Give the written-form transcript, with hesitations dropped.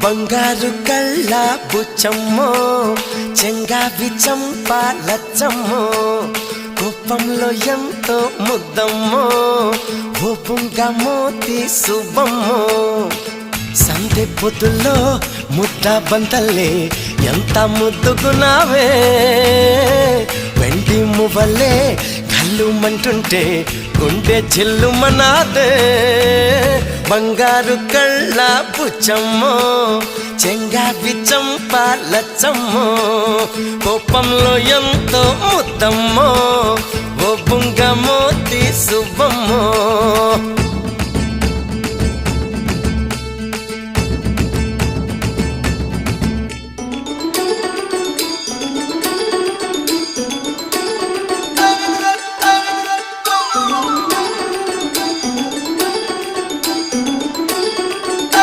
బంగారు కళ్ళ బుచ్చమ్మో చెంగావి చంపాలచ్చమ్మో కోపంలో ఎంతో ముద్దమ్మో ఓ పుంగమోతి శుభమ్మో సందె పొద్దుల్లో ముద్ద బంతల్లే ఎంత ముద్దుకున్నావే వెండి మువ్వలే కళ్ళు మంటుంటే గుండె చిల్లుమనాదే బంగారు కళ్ళ బుచ్చమ్మో చెంగావి చంపాలచ్చమ్మో కోపంలో ఎంతో ముద్దమ్మో ఓ బుంగమోతి శుభమ్మో